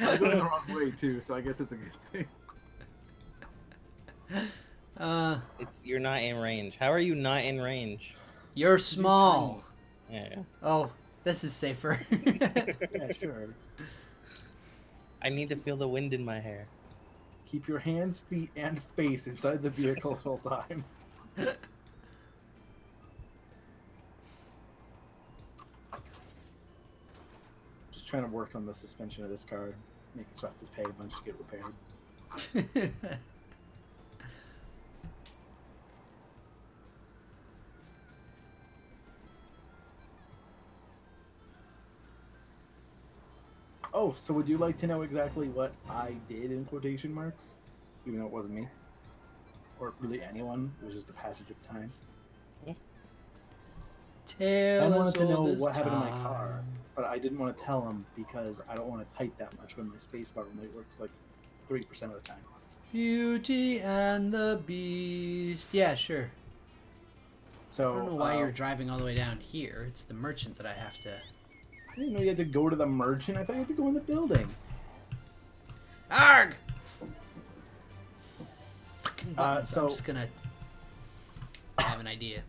I'm going the wrong way, too, so I guess it's a good thing. You're not in range. How are you not in range? You're small. Yeah. Oh, this is safer. Yeah, sure. I need to feel the wind in my hair. Keep your hands, feet, and face inside the vehicle at all times. Just trying to work on the suspension of this car. Make it so I have to pay a bunch to get repaired. Oh, so would you like to know exactly what I did in quotation marks? Even though it wasn't me. Or really anyone. It was just a passage of time. Tell I us wanted to know all this what happened to my time. car, but I didn't want to tell him because I don't want to type that much when my spacebar only works like 3% of the time. Beauty and the Beast. Yeah, sure. So I don't know why you're driving all the way down here. It's the merchant that I have to... I didn't know you had to go to the merchant. I thought you had to go in the building. Arg! Fucking buttons. so- I'm just gonna... I have an idea.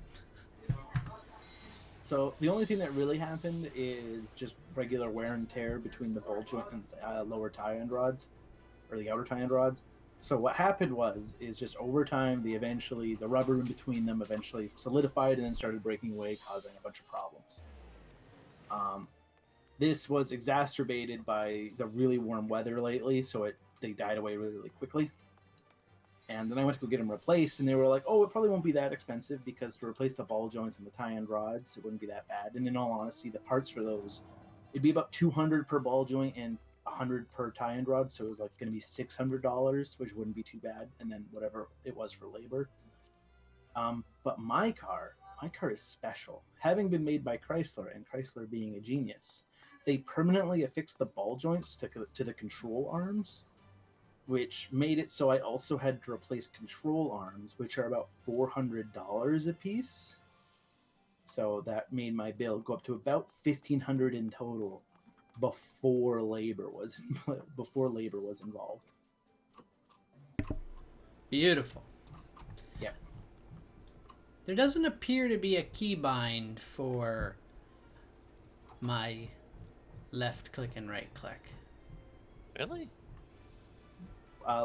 So the only thing that really happened is just regular wear and tear between the ball joint and the lower tie end rods, or the outer tie end rods. So what happened is just over time, the rubber in between them eventually solidified and then started breaking away, causing a bunch of problems. This was exacerbated by the really warm weather lately, so they died away really, really quickly. And then I went to go get them replaced, and they were like, oh, it probably won't be that expensive because to replace the ball joints and the tie-end rods, it wouldn't be that bad. And in all honesty, the parts for those, it'd be about $200 per ball joint and $100 per tie-end rod, so it was like going to be $600, which wouldn't be too bad, and then whatever it was for labor. But my car is special. Having been made by Chrysler, and Chrysler being a genius, they permanently affixed the ball joints to the control arms, which made it so I also had to replace control arms, which are about $400 a piece. So that made my bill go up to about $1,500 in total before labor was involved. Beautiful. Yeah. There doesn't appear to be a keybind for my left click and right click. Really?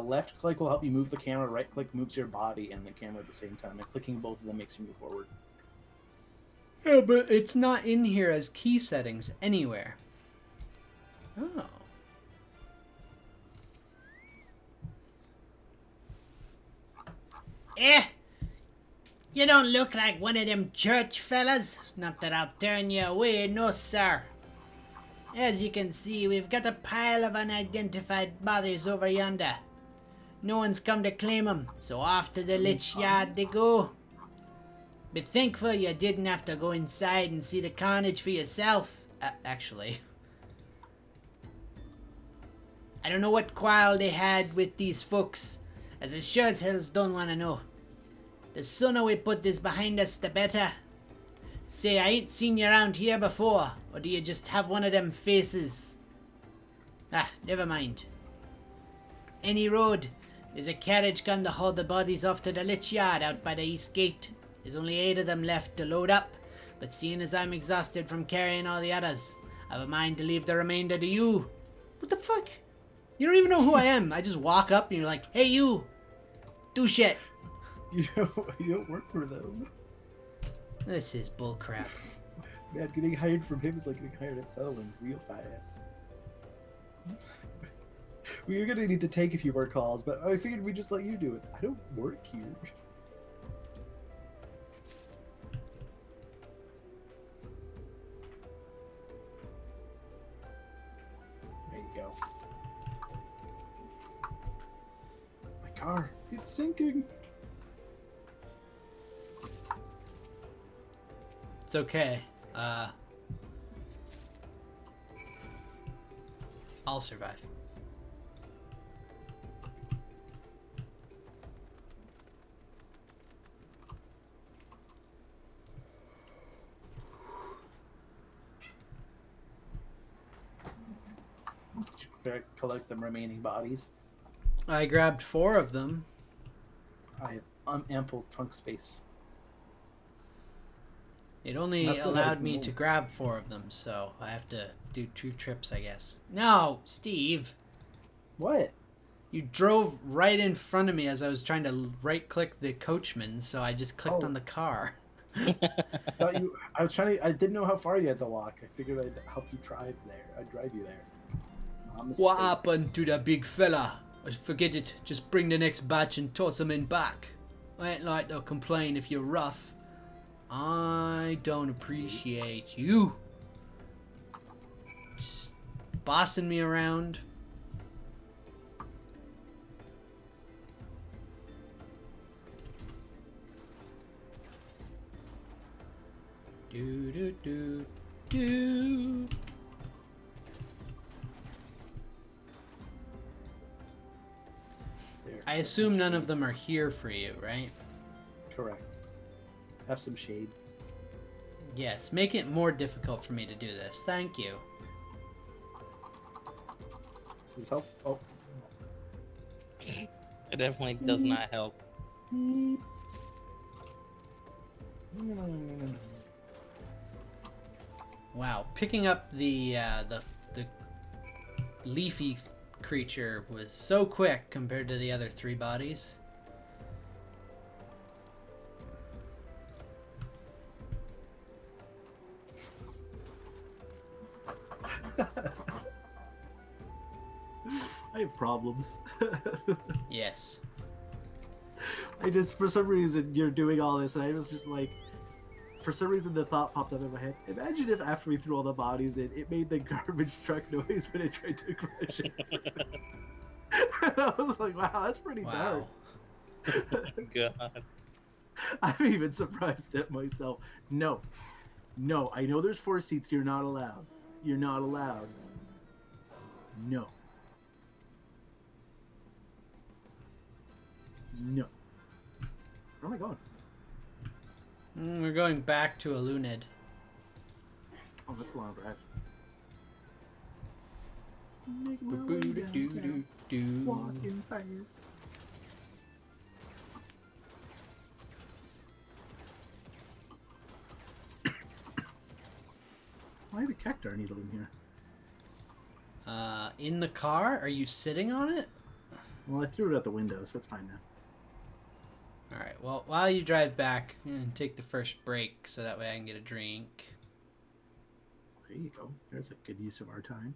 Left click will help you move the camera, right click moves your body and the camera at the same time, and clicking both of them makes you move forward. Yeah, but it's not in here as key settings anywhere. Oh. You don't look like one of them church fellas. Not that I'll turn you away, no sir. As you can see, we've got a pile of unidentified bodies over yonder. No one's come to claim them, so off to the lich yard they go. Be thankful you didn't have to go inside and see the carnage for yourself. Actually. I don't know what quarrel they had with these folks, as I sure as hell don't want to know. The sooner we put this behind us, the better. Say, I ain't seen you around here before, or do you just have one of them faces? Ah, never mind. Any road. There's a carriage come to haul the bodies off to the lich yard out by the east gate. There's only 8 of them left to load up, but seeing as I'm exhausted from carrying all the others, I've a mind to leave the remainder to you. What the fuck? You don't even know who I am. I just walk up and you're like, hey you, do shit. You don't work for them. This is bullcrap. Man, getting hired from him is like getting hired at settlement real fast. We are gonna need to take a few more calls, but I figured we'd just let you do it. I don't work here. There you go. My car, it's sinking. It's okay. I'll survive. Collect the remaining bodies. I grabbed 4 of them. I have ample trunk space. It only allowed me to grab 4 of them, so I have to do 2 trips, I guess. No, Steve. What? You drove right in front of me as I was trying to right-click the coachman, so I just clicked on the car. I didn't know how far you had to walk. I figured I'd help you drive there. I'd drive you there. What happened to the big fella? Forget it. Just bring the next batch and toss him in back. I ain't like to complain if you're rough. I don't appreciate you. Just bossing me around. Do do do do. I assume none of them are here for you, right? Correct. Have some shade. Yes, make it more difficult for me to do this. Thank you. Does this help? Oh. It definitely does not help. Wow, picking up the leafy creature was so quick compared to the other 3 bodies. I have problems. Yes. I just, for some reason, you're doing all this, and I was just like, for some reason, the thought popped up in my head. Imagine if after we threw all the bodies in, it made the garbage truck noise when it tried to crush it. And I was like, wow, that's pretty dark. God. I'm even surprised at myself. No, I know there's 4 seats. You're not allowed. You're not allowed. No. No. Where am I going? We're going back to Alunid. Oh, that's a long drive. Walking fast. Why have a cactar needle in here? In the car? Are you sitting on it? Well, I threw it out the window, so it's fine now. Alright, well, while you drive back, take the first break so that way I can get a drink. There you go. There's a good use of our time.